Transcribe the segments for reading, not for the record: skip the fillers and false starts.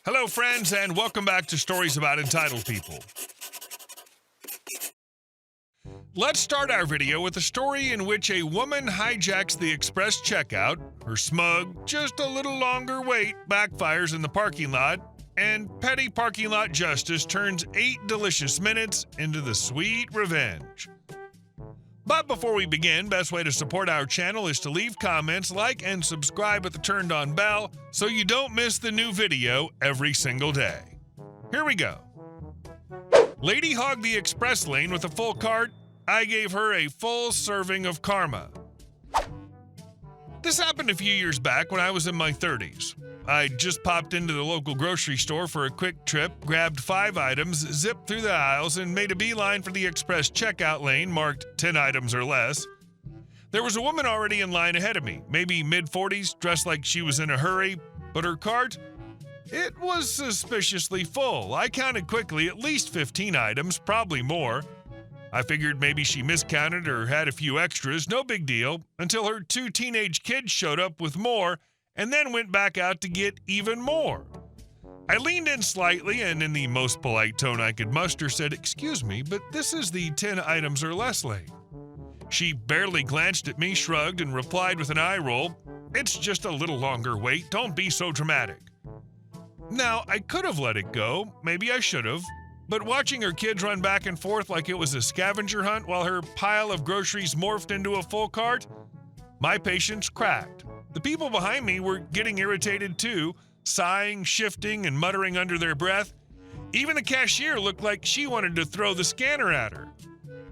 Hello, friends, and welcome back to Stories About Entitled People. Let's start our video with a story in which a woman hijacks the express checkout, her smug, just a little longer wait backfires in the parking lot, and petty parking lot justice turns 8 delicious minutes into the sweet revenge. But before we begin, best way to support our channel is to leave comments, like, and subscribe with the turned on bell so you don't miss the new video every single day. Here we go. Lady hogged the express lane with a full cart. I gave her a full serving of karma. This happened a few years back when I was in my 30s. I just popped into the local grocery store for a quick trip, grabbed 5 items, zipped through the aisles, and made a beeline for the express checkout lane marked 10 items or less. There was a woman already in line ahead of me, maybe mid-40s, dressed like she was in a hurry, but her cart? It was suspiciously full. I counted quickly, at least 15 items, probably more. I figured maybe she miscounted or had a few extras, no big deal, until her 2 teenage kids showed up with more and then went back out to get even more. I leaned in slightly and in the most polite tone I could muster said, "Excuse me, but this is the 10 items or less lane." She barely glanced at me, shrugged, and replied with an eye roll, "It's just a little longer wait, don't be so dramatic." Now, I could have let it go, maybe I should have, but watching her kids run back and forth like it was a scavenger hunt while her pile of groceries morphed into a full cart, my patience cracked. The people behind me were getting irritated too, sighing, shifting, and muttering under their breath. Even the cashier looked like she wanted to throw the scanner at her.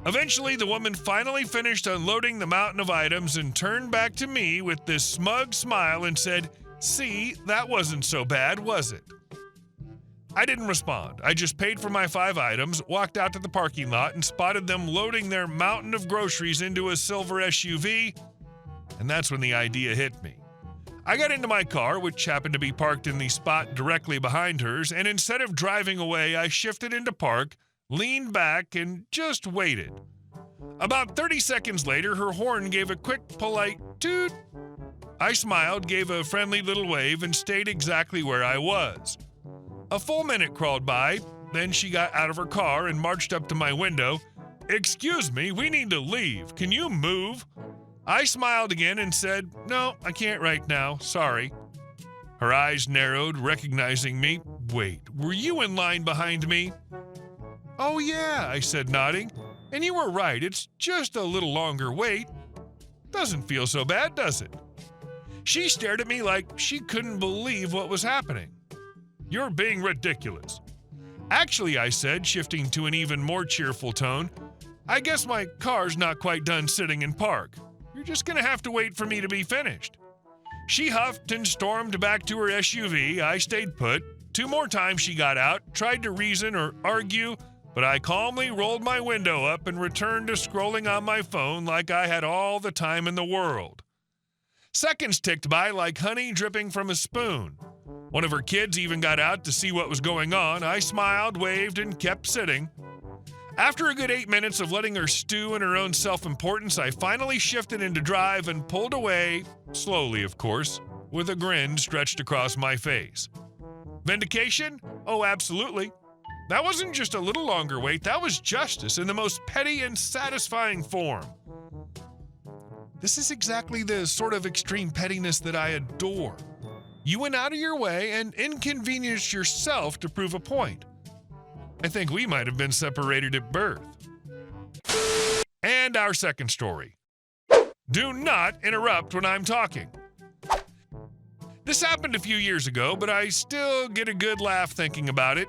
Eventually, the woman finally finished unloading the mountain of items and turned back to me with this smug smile and said, "See, that wasn't so bad, was it?" I didn't respond. I just paid for my 5 items, walked out to the parking lot, and spotted them loading their mountain of groceries into a silver SUV, and that's when the idea hit me. I got into my car, which happened to be parked in the spot directly behind hers, and instead of driving away, I shifted into park, leaned back, and just waited. About 30 seconds later, her horn gave a quick, polite toot. I smiled, gave a friendly little wave, and stayed exactly where I was. A full minute crawled by, then she got out of her car and marched up to my window. "Excuse me, we need to leave. Can you move?" I smiled again and said, "No, I can't right now, sorry." Her eyes narrowed, recognizing me. "Wait, were you in line behind me?" "Oh yeah," I said, nodding. "And you were right, it's just a little longer wait. Doesn't feel so bad, does it?" She stared at me like she couldn't believe what was happening. "You're being ridiculous." "Actually," I said, shifting to an even more cheerful tone, "I guess my car's not quite done sitting in park. You're just gonna have to wait for me to be finished." She huffed and stormed back to her SUV. I stayed put. 2 more times she got out, tried to reason or argue, but I calmly rolled my window up and returned to scrolling on my phone like I had all the time in the world. Seconds ticked by like honey dripping from a spoon. One of her kids even got out to see what was going on. I smiled, waved, and kept sitting. After a good 8 minutes of letting her stew in her own self-importance, I finally shifted into drive and pulled away, slowly of course, with a grin stretched across my face. Vindication? Oh, absolutely. That wasn't just a little longer wait, that was justice in the most petty and satisfying form. This is exactly the sort of extreme pettiness that I adore. You went out of your way and inconvenienced yourself to prove a point. I think we might have been separated at birth. And our second story. Do not interrupt when I'm talking. This happened a few years ago, but I still get a good laugh thinking about it.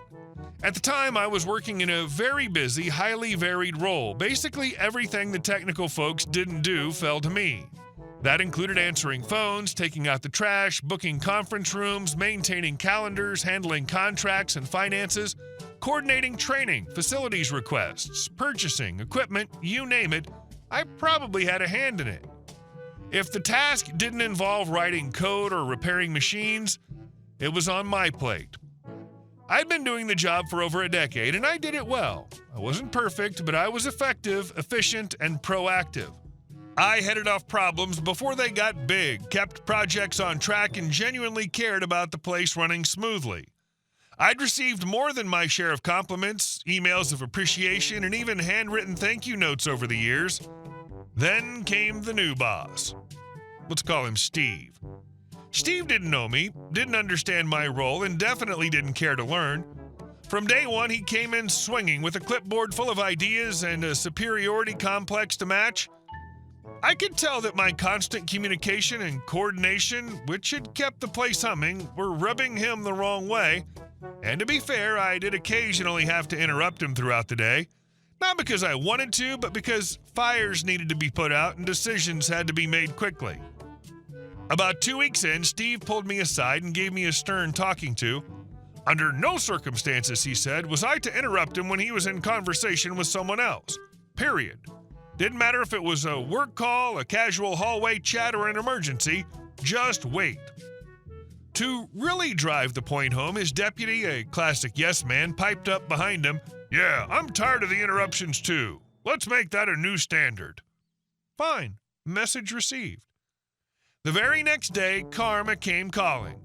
At the time, I was working in a very busy, highly varied role. Basically, everything the technical folks didn't do fell to me. That included answering phones, taking out the trash, booking conference rooms, maintaining calendars, handling contracts and finances, coordinating training, facilities requests, purchasing, equipment, you name it. I probably had a hand in it. If the task didn't involve writing code or repairing machines, it was on my plate. I'd been doing the job for over a decade, and I did it well. I wasn't perfect, but I was effective, efficient, and proactive. I headed off problems before they got big, kept projects on track, and genuinely cared about the place running smoothly. I'd received more than my share of compliments, emails of appreciation, and even handwritten thank you notes over the years. Then came the new boss. Let's call him Steve. Steve didn't know me, didn't understand my role, and definitely didn't care to learn. From day one, he came in swinging with a clipboard full of ideas and a superiority complex to match. I could tell that my constant communication and coordination, which had kept the place humming, were rubbing him the wrong way. And to be fair, I did occasionally have to interrupt him throughout the day. Not because I wanted to, but because fires needed to be put out and decisions had to be made quickly. About 2 weeks in, Steve pulled me aside and gave me a stern talking to. Under no circumstances, he said, was I to interrupt him when he was in conversation with someone else. Period. Didn't matter if it was a work call, a casual hallway chat, or an emergency. Just wait. To really drive the point home, his deputy, a classic yes man, piped up behind him, "Yeah, I'm tired of the interruptions too. Let's make that a new standard." Fine. Message received. The very next day, karma came calling.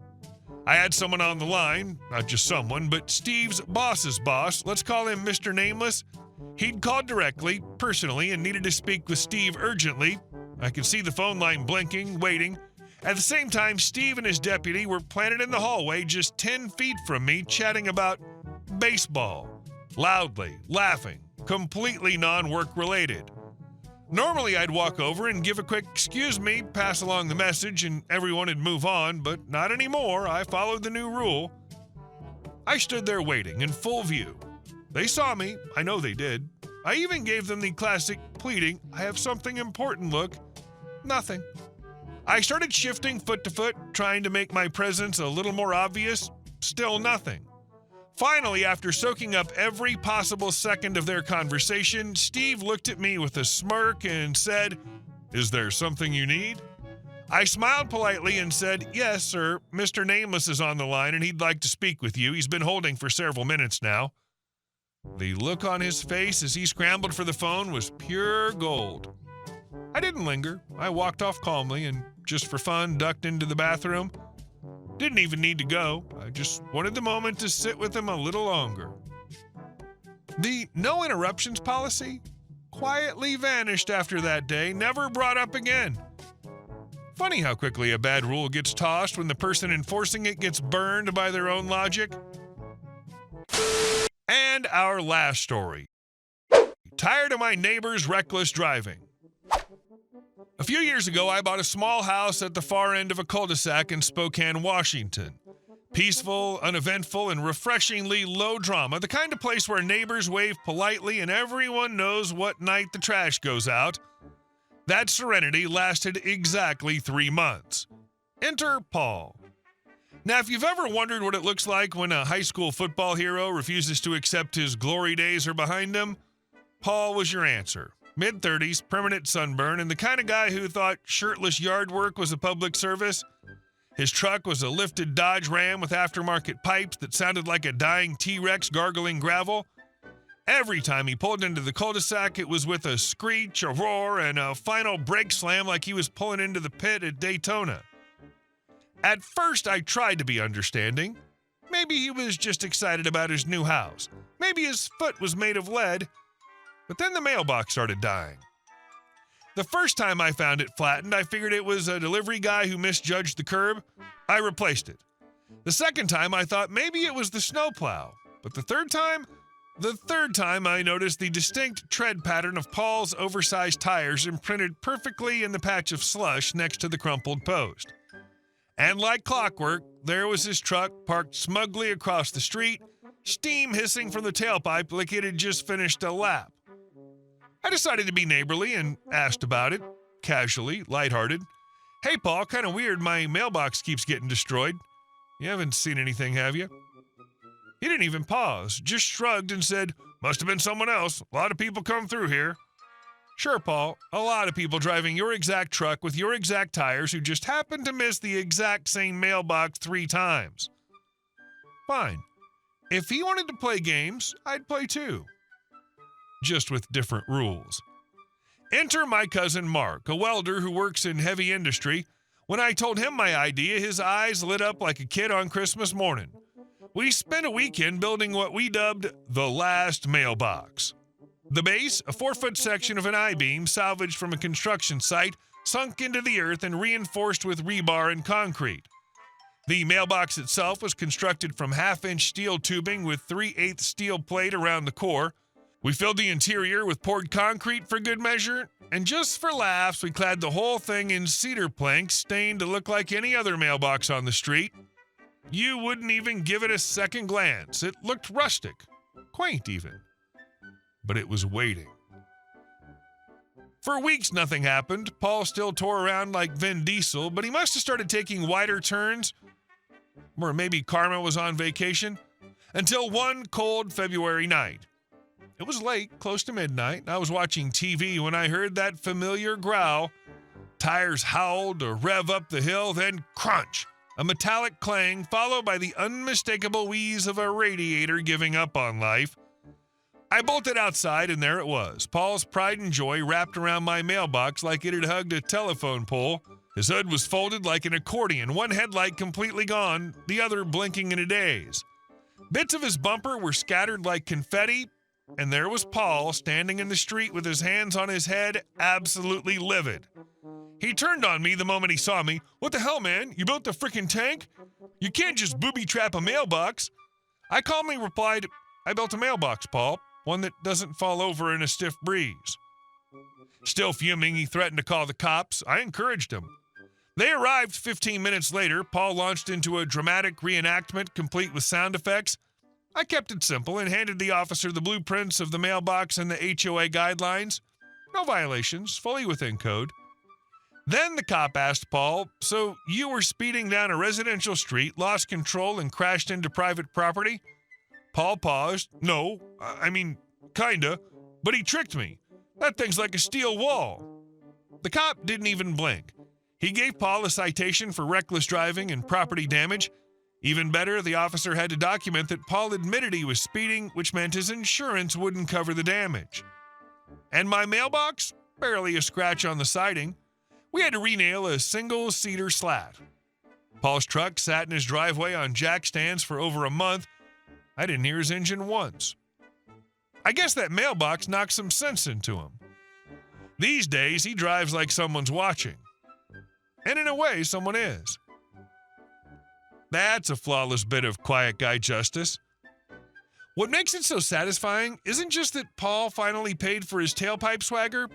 I had someone on the line, not just someone, but Steve's boss's boss, let's call him Mr. Nameless. He'd called directly, personally, and needed to speak with Steve urgently. I could see the phone line blinking, waiting. At the same time, Steve and his deputy were planted in the hallway just 10 feet from me, chatting about baseball, loudly, laughing, completely non-work related. Normally, I'd walk over and give a quick "excuse me," pass along the message, and everyone would move on, but not anymore. I followed the new rule. I stood there waiting, in full view. They saw me. I know they did. I even gave them the classic pleading, "I have something important" look. Nothing. I started shifting foot to foot, trying to make my presence a little more obvious. Still nothing. Finally, after soaking up every possible second of their conversation, Steve looked at me with a smirk and said, "Is there something you need?" I smiled politely and said, "Yes, sir. Mr. Nameless is on the line and he'd like to speak with you. He's been holding for several minutes now." The look on his face as he scrambled for the phone was pure gold. I didn't linger. I walked off calmly and, just for fun, ducked into the bathroom. Didn't even need to go. I just wanted the moment to sit with him a little longer. The no interruptions policy quietly vanished after that day, never brought up again. Funny how quickly a bad rule gets tossed when the person enforcing it gets burned by their own logic. And our last story. Tired of my neighbor's reckless driving. A few years ago, I bought a small house at the far end of a cul-de-sac in Spokane, Washington. Peaceful, uneventful, and refreshingly low drama, the kind of place where neighbors wave politely and everyone knows what night the trash goes out. That serenity lasted exactly 3 months. Enter Paul. Now, if you've ever wondered what it looks like when a high school football hero refuses to accept his glory days are behind him, Paul was your answer. Mid-30s, permanent sunburn, and the kind of guy who thought shirtless yard work was a public service. His truck was a lifted Dodge Ram with aftermarket pipes that sounded like a dying T-Rex gargling gravel. Every time he pulled into the cul-de-sac, it was with a screech, a roar, and a final brake slam like he was pulling into the pit at Daytona. At first, I tried to be understanding. Maybe he was just excited about his new house. Maybe his foot was made of lead. But then the mailbox started dying. The first time I found it flattened, I figured it was a delivery guy who misjudged the curb. I replaced it. The second time, I thought maybe it was the snowplow. But the third time I noticed the distinct tread pattern of Paul's oversized tires imprinted perfectly in the patch of slush next to the crumpled post. And like clockwork, there was his truck parked smugly across the street, steam hissing from the tailpipe like it had just finished a lap. I decided to be neighborly and asked about it, casually, lighthearted. "Hey, Paul, kind of weird, my mailbox keeps getting destroyed. You haven't seen anything, have you?" He didn't even pause, just shrugged and said, "Must have been someone else. A lot of people come through here." "Sure, Paul, a lot of people driving your exact truck with your exact tires who just happened to miss the exact same mailbox 3 times. Fine. If he wanted to play games, I'd play too. Just with different rules. Enter my cousin Mark, a welder who works in heavy industry. When I told him my idea, his eyes lit up like a kid on Christmas morning. We spent a weekend building what we dubbed the last mailbox. The base, a 4-foot section of an I-beam salvaged from a construction site, sunk into the earth and reinforced with rebar and concrete. The mailbox itself was constructed from 1/2-inch steel tubing with 3/8 steel plate around the core. We filled the interior with poured concrete for good measure, and just for laughs, we clad the whole thing in cedar planks stained to look like any other mailbox on the street. You wouldn't even give it a second glance. It looked rustic, quaint even. But it was waiting. For weeks, nothing happened. Paul still tore around like Vin Diesel, but he must have started taking wider turns. Or maybe karma was on vacation. Until one cold February night. It was late, close to midnight. I was watching TV when I heard that familiar growl. Tires howled to rev up the hill, then crunch. A metallic clang, followed by the unmistakable wheeze of a radiator giving up on life. I bolted outside, and there it was. Paul's pride and joy wrapped around my mailbox like it had hugged a telephone pole. His hood was folded like an accordion, one headlight completely gone, the other blinking in a daze. Bits of his bumper were scattered like confetti, and there was Paul standing in the street with his hands on his head, absolutely livid. He turned on me the moment he saw me. "What the hell, man? You built the frickin' tank? You can't just booby-trap a mailbox." I calmly replied, "I built a mailbox, Paul, one that doesn't fall over in a stiff breeze." Still fuming, he threatened to call the cops. I encouraged him. They arrived 15 minutes later. Paul launched into a dramatic reenactment complete with sound effects. I kept it simple and handed the officer the blueprints of the mailbox and the HOA guidelines. No violations, fully within code. Then the cop asked Paul, "So you were speeding down a residential street, lost control, and crashed into private property?" Paul paused. "No, I mean, kinda, but he tricked me. That thing's like a steel wall." The cop didn't even blink. He gave Paul a citation for reckless driving and property damage. Even better, the officer had to document that Paul admitted he was speeding, which meant his insurance wouldn't cover the damage. And my mailbox? Barely a scratch on the siding. We had to renail a single cedar slat. Paul's truck sat in his driveway on jack stands for over a month. I didn't hear his engine once. I guess that mailbox knocked some sense into him. These days, he drives like someone's watching. And in a way, someone is. That's a flawless bit of quiet guy justice. What makes it so satisfying isn't just that Paul finally paid for his tailpipe swagger,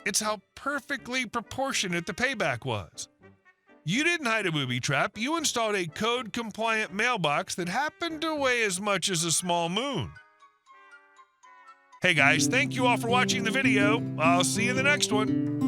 it's how perfectly proportionate the payback was. You didn't hide a booby trap, you installed a code-compliant mailbox that happened to weigh as much as a small moon. Hey guys, thank you all for watching the video. I'll see you in the next one.